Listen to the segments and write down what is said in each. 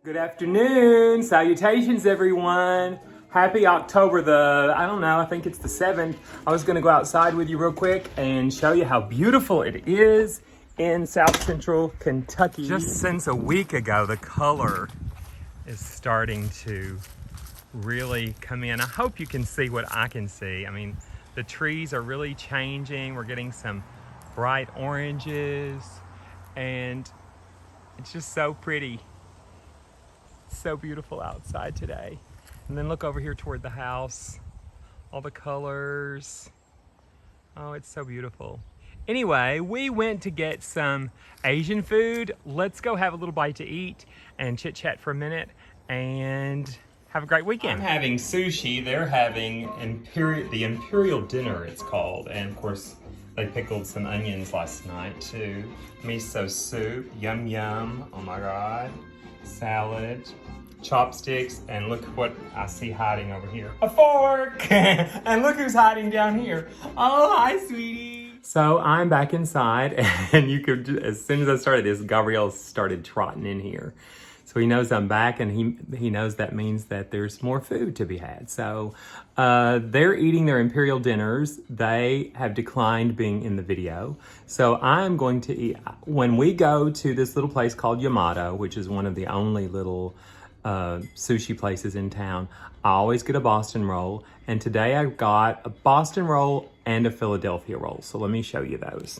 Good afternoon. Salutations, everyone. Happy October I think it's the 7th. I was going to go outside with you real quick and show you how beautiful it is in South Central Kentucky. Just since a week ago, the color is starting to really come in. I hope you can see what I can see. I mean, the trees are really changing. We're getting some bright oranges and it's just so pretty. So beautiful outside today. And then look over here toward the house, all the colors. Oh, it's so beautiful. Anyway, we went to get some Asian food. Let's go have a little bite to eat and chit chat for a minute and have a great weekend. I'm having sushi. They're having the Imperial Dinner, it's called. And of course, they pickled some onions last night too. Miso soup, yum yum, oh my God. Salad, chopsticks, and look what I see hiding over here. A fork! And look who's hiding down here. Oh, hi, sweetie. So I'm back inside, and you could, as soon as I started this, Gabriél started trotting in here. So he knows I'm back, and he knows that means that there's more food to be had. So they're eating their Imperial dinners. They have declined being in the video. So I'm going to eat, when we go to this little place called Yamato, which is one of the only little sushi places in town, I always get a Boston roll. And today I got a Boston roll and a Philadelphia roll. So let me show you those.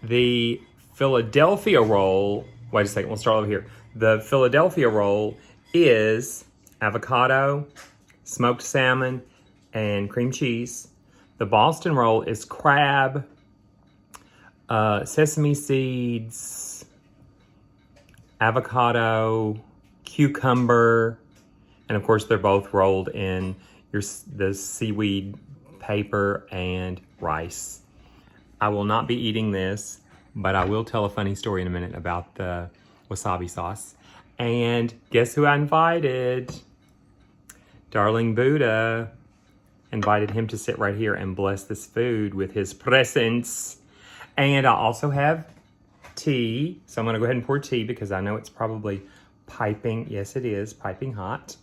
The Philadelphia roll, wait a second, we'll start over here. The Philadelphia roll is avocado, smoked salmon, and cream cheese. The Boston roll is crab, sesame seeds, avocado, cucumber, and of course they're both rolled in the seaweed paper and rice. I will not be eating this, but I will tell a funny story in a minute about the wasabi sauce. And guess who I invited? Darling Buddha. Invited him to sit right here and bless this food with his presence. And I also have tea. So I'm gonna go ahead and pour tea because I know it's probably piping. Yes, it is piping hot.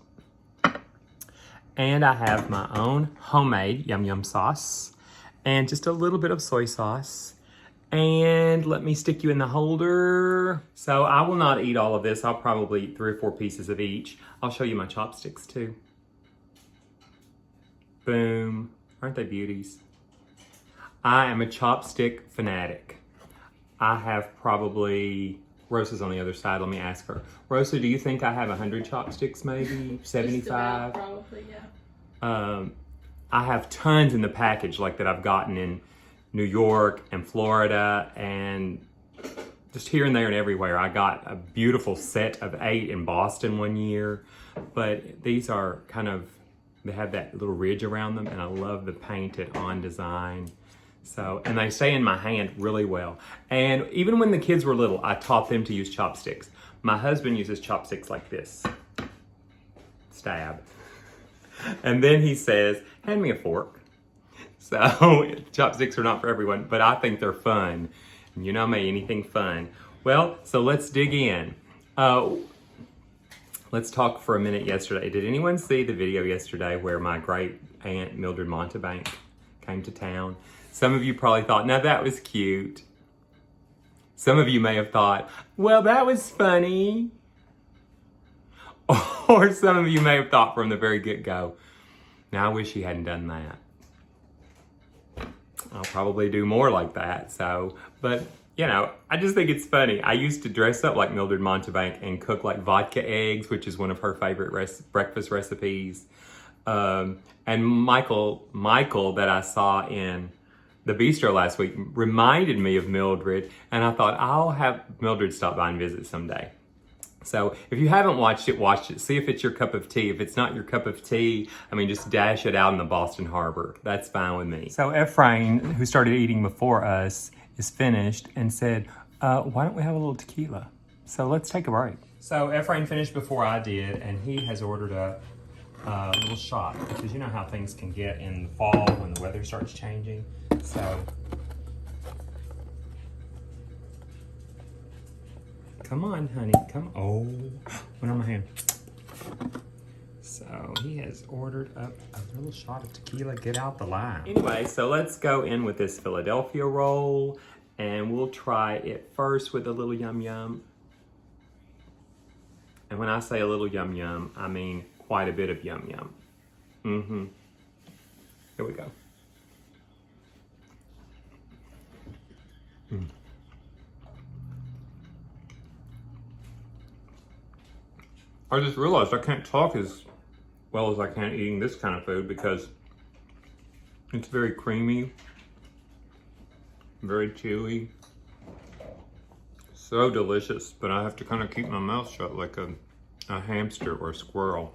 And I have my own homemade yum yum sauce and just a little bit of soy sauce. And let me stick you in the holder. So I will not eat all of this. I'll probably eat 3 or 4 pieces of each. I'll show you my chopsticks too. Boom. Aren't they beauties? I am a chopstick fanatic. I have probably, Rosa's on the other side. Let me ask her. Rosa, do you think I have 100 chopsticks maybe? 75? Probably, yeah. I have tons in the package like that I've gotten in New York and Florida and just here and there and everywhere. I got a beautiful set of 8 in Boston one year, but these are kind of, they have that little ridge around them and I love the painted on design. So, and they stay in my hand really well. And even when the kids were little, I taught them to use chopsticks. My husband uses chopsticks like this. Stab. And then he says, hand me a fork. So chopsticks are not for everyone, but I think they're fun. And you know me, anything fun. Well, so let's dig in. Let's talk for a minute yesterday. Did anyone see the video yesterday where my great aunt Mildred Montebank came to town? Some of you probably thought, no, that was cute. Some of you may have thought, well, that was funny. Or some of you may have thought from the very get-go, now I wish he hadn't done that. I'll probably do more like that. So, but you know, I just think it's funny. I used to dress up like Mildred Montebank and cook like vodka eggs, which is one of her favorite breakfast recipes. And Michael that I saw in the bistro last week reminded me of Mildred, and I thought I'll have Mildred stop by and visit someday. So if you haven't watched it, watch it. See if it's your cup of tea. If it's not your cup of tea, I mean, just dash it out in the Boston Harbor. That's fine with me. So Ephraim, who started eating before us, is finished and said, why don't we have a little tequila? So let's take a break. So Ephraim finished before I did, and he has ordered a little shot because you know how things can get in the fall when the weather starts changing. So Come on, honey. Come on. Oh, went on my hand. So he has ordered up a little shot of tequila. Get out the lime. Anyway, so let's go in with this Philadelphia roll, and we'll try it first with a little yum yum. And when I say a little yum yum, I mean quite a bit of yum yum. Mm-hmm. Here we go. I just realized I can't talk as well as I can eating this kind of food because it's very creamy, very chewy, so delicious, but I have to kind of keep my mouth shut like a hamster or a squirrel.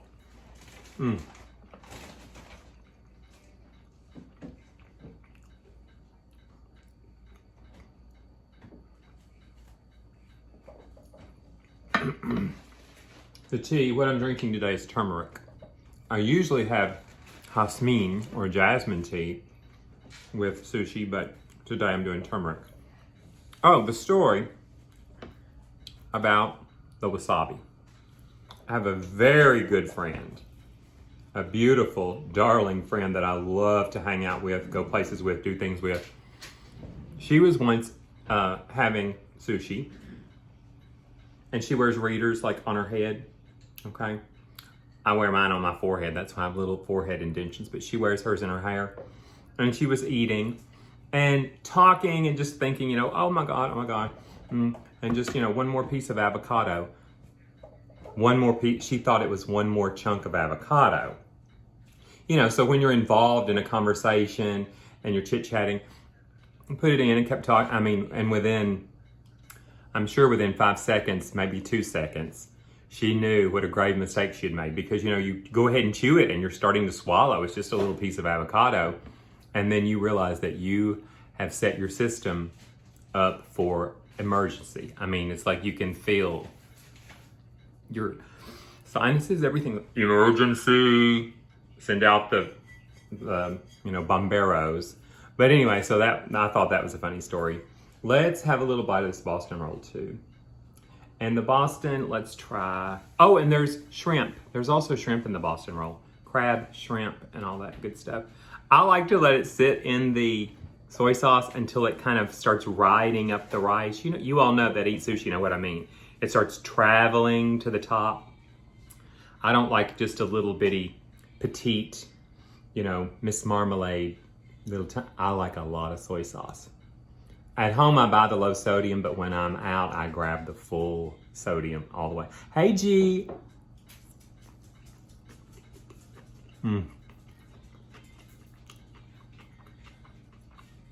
The tea, what I'm drinking today is turmeric. I usually have jasmine or jasmine tea with sushi, but today I'm doing turmeric. Oh, the story about the wasabi. I have a very good friend, a beautiful, darling friend that I love to hang out with, go places with, do things with. She was once having sushi, and she wears readers like on her head, okay? I wear mine on my forehead, that's why I have little forehead indentions, but she wears hers in her hair. And she was eating and talking and just thinking, you know, oh my God. And just, you know, one more piece of avocado. One more piece, she thought it was one more chunk of avocado. You know, so when you're involved in a conversation and you're chit-chatting, put it in and kept talking, and I'm sure within 5 seconds, maybe 2 seconds, she knew what a grave mistake she had made because, you know, you go ahead and chew it and you're starting to swallow. It's just a little piece of avocado. And then you realize that you have set your system up for emergency. I mean, it's like you can feel your sinuses, everything. Emergency. Send out the bomberos. But anyway, so that I thought that was a funny story. Let's have a little bite of this Boston roll too. And the Boston, let's try. Oh, and there's shrimp. There's also shrimp in the Boston roll. Crab, shrimp, and all that good stuff. I like to let it sit in the soy sauce until it kind of starts riding up the rice. You know, you all know that eat sushi know what I mean. It starts traveling to the top. I don't like just a little bitty, petite, you know, Miss Marmalade. I like a lot of soy sauce. At home, I buy the low sodium, but when I'm out, I grab the full sodium all the way. Hey, G.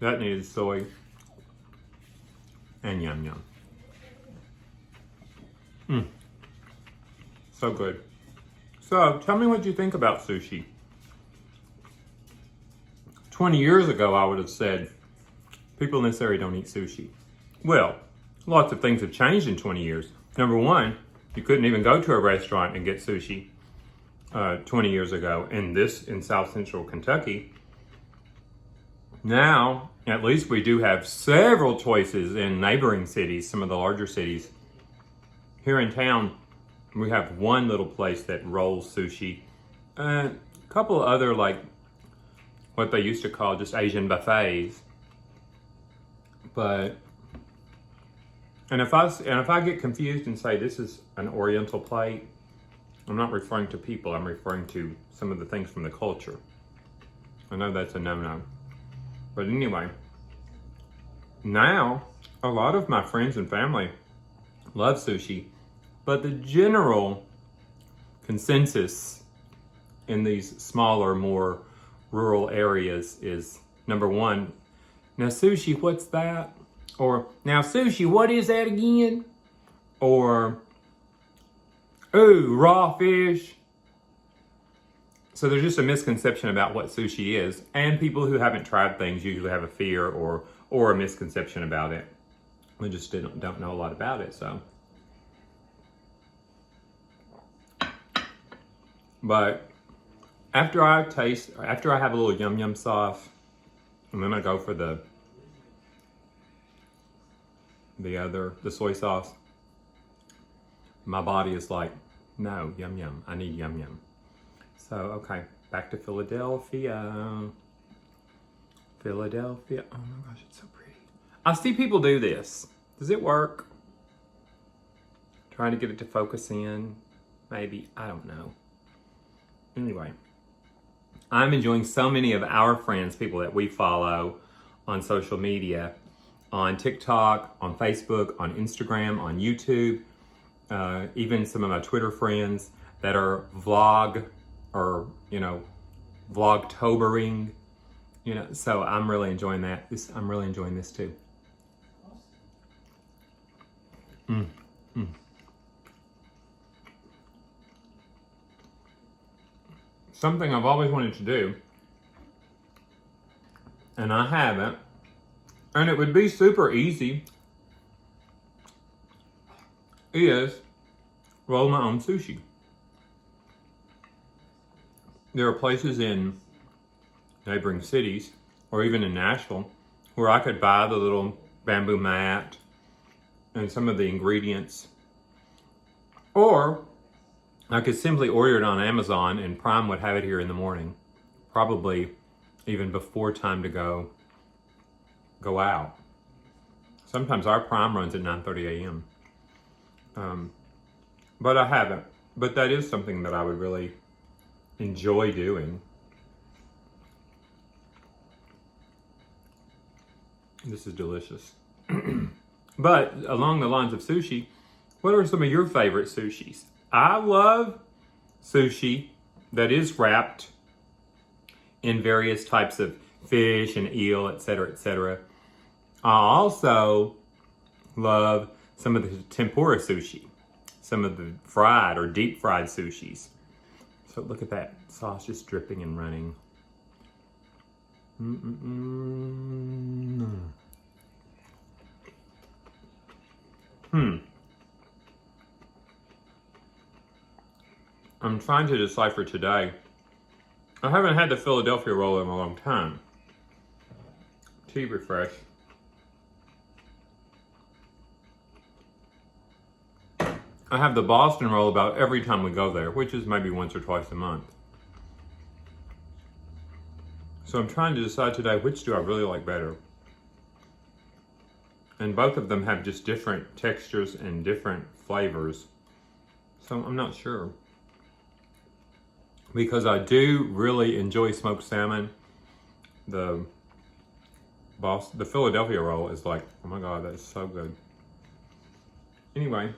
That needs soy and yum yum. So good. So, tell me what you think about sushi. 20 years ago, I would have said, people in this area don't eat sushi. Well, lots of things have changed in 20 years. Number one, you couldn't even go to a restaurant and get sushi 20 years ago in South Central Kentucky. Now, at least we do have several choices in neighboring cities, some of the larger cities. Here in town, we have one little place that rolls sushi. A couple of other, like, what they used to call just Asian buffets. But, and if I get confused and say this is an Oriental plate, I'm not referring to people, I'm referring to some of the things from the culture. I know that's a no-no. But anyway, now a lot of my friends and family love sushi, but the general consensus in these smaller, more rural areas is, number one, now sushi, what's that? Or, now sushi, what is that again? Or, ooh, raw fish. So there's just a misconception about what sushi is. And people who haven't tried things usually have a fear or a misconception about it. They just don't know a lot about it, so. But after I have a little yum yum sauce, and then I go for the soy sauce, my body is like, no, yum yum, I need yum yum. So, okay, back to Philadelphia. Philadelphia, oh my gosh, it's so pretty. I see people do this. Does it work? Trying to get it to focus in, maybe, I don't know. Anyway, I'm enjoying so many of our friends, people that we follow on social media, on TikTok, on Facebook, on Instagram, on YouTube, even some of my Twitter friends that are vlog or, vlogtobering, so I'm really enjoying that. I'm really enjoying this too. Something I've always wanted to do, and I haven't, and it would be super easy, is roll my own sushi. There are places in neighboring cities, or even in Nashville, where I could buy the little bamboo mat and some of the ingredients, or I could simply order it on Amazon and Prime would have it here in the morning, probably even before time to go out. Sometimes our Prime runs at 9:30 a.m. But I haven't. But that is something that I would really enjoy doing. This is delicious. But along the lines of sushi, what are some of your favorite sushis? I love sushi that is wrapped in various types of fish and eel, etc., etc. I also love some of the tempura sushi, some of the fried or deep fried sushis. So look at that sauce just dripping and running. I'm trying to decipher today. I haven't had the Philadelphia roll in a long time. Tea refresh. I have the Boston roll about every time we go there, which is maybe once or twice a month. So I'm trying to decide today, which do I really like better? And both of them have just different textures and different flavors. So I'm not sure. Because I do really enjoy smoked salmon. The Philadelphia roll is like, oh my God, that is so good. Anyway.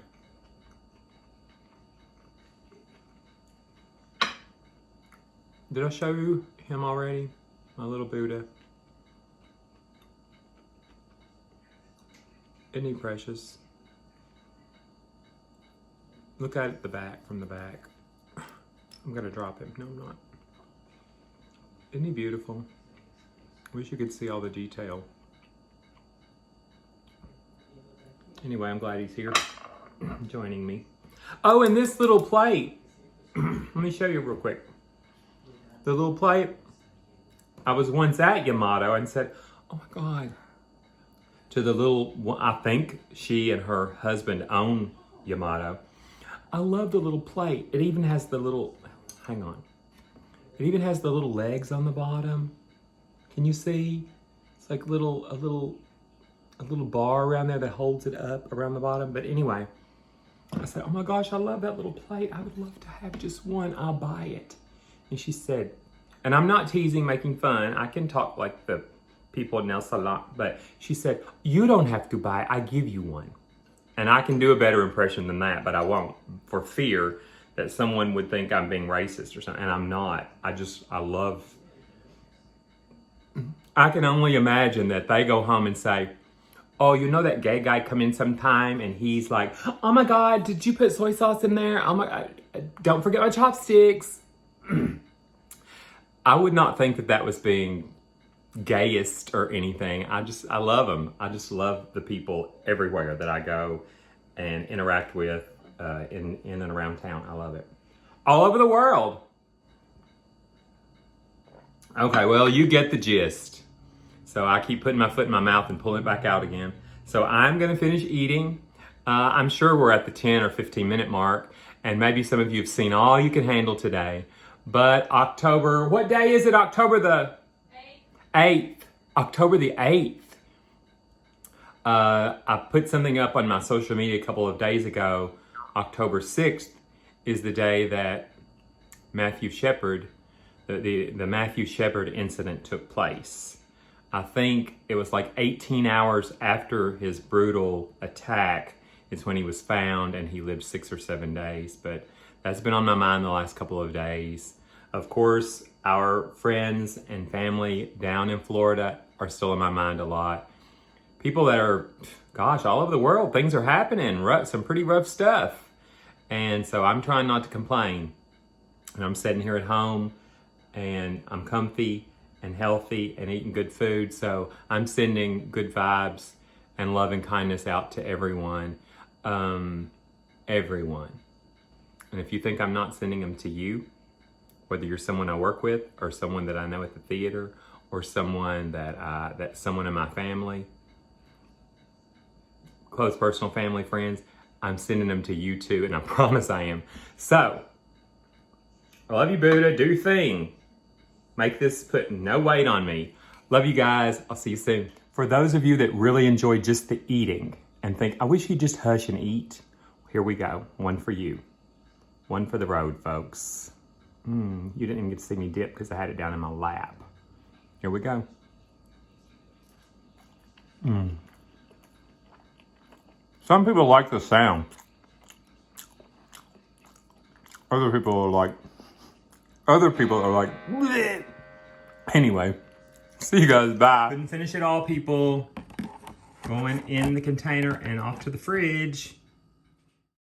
Did I show you him already? My little Buddha. Isn't he precious? Look at the back, from the back. I'm gonna drop him. No, I'm not. Isn't he beautiful? Wish you could see all the detail. Anyway, I'm glad he's here joining me. Oh, and this little plate. Let me show you real quick. The little plate. I was once at Yamato and said, oh my God. To the little, I think she and her husband own Yamato. I love the little plate. It even has the little, hang on. It even has the little legs on the bottom. Can you see? It's like a little bar around there that holds it up around the bottom. But anyway, I said, oh my gosh, I love that little plate. I would love to have just one. I'll buy it. And she said, and I'm not teasing, making fun. I can talk like the people in El Salon, but she said, you don't have to buy it. I give you one. And I can do a better impression than that, but I won't, for fear that someone would think I'm being racist or something. And I'm not. I can only imagine that they go home and say, oh, you know that gay guy come in sometime and he's like, oh my God, did you put soy sauce in there? Oh my God, don't forget my chopsticks. I would not think that that was being gayest or anything. I love them. I just love the people everywhere that I go and interact with in and around town. I love it. All over the world. Okay, well, you get the gist. So I keep putting my foot in my mouth and pulling it back out again. So I'm gonna finish eating. I'm sure we're at the 10 or 15 minute mark, and maybe some of you have seen all you can handle today. But October, what day is it? October the 8th. October the 8th. I put something up on my social media a couple of days ago. October 6th is the day that Matthew Shepard, the Matthew Shepard incident took place. I think it was like 18 hours after his brutal attack is when he was found, and he lived 6 or 7 days. But that's been on my mind the last couple of days. Of course, our friends and family down in Florida are still in my mind a lot. People that are, gosh, all over the world, things are happening, some pretty rough stuff. And so I'm trying not to complain. And I'm sitting here at home, and I'm comfy and healthy and eating good food. So I'm sending good vibes and love and kindness out to everyone. Everyone. And if you think I'm not sending them to you, whether you're someone I work with or someone that I know at the theater or someone that's someone in my family, close personal family, friends, I'm sending them to you too, and I promise I am. So, I love you, Buddha. Do your thing. Make this put no weight on me. Love you guys. I'll see you soon. For those of you that really enjoy just the eating and think, I wish you'd just hush and eat, here we go. One for you. One for the road, folks. You didn't even get to see me dip because I had it down in my lap. Here we go. Some people like the sound. Other people are like, bleh. Anyway, see you guys, bye. Couldn't finish it all, people. Going in the container and off to the fridge.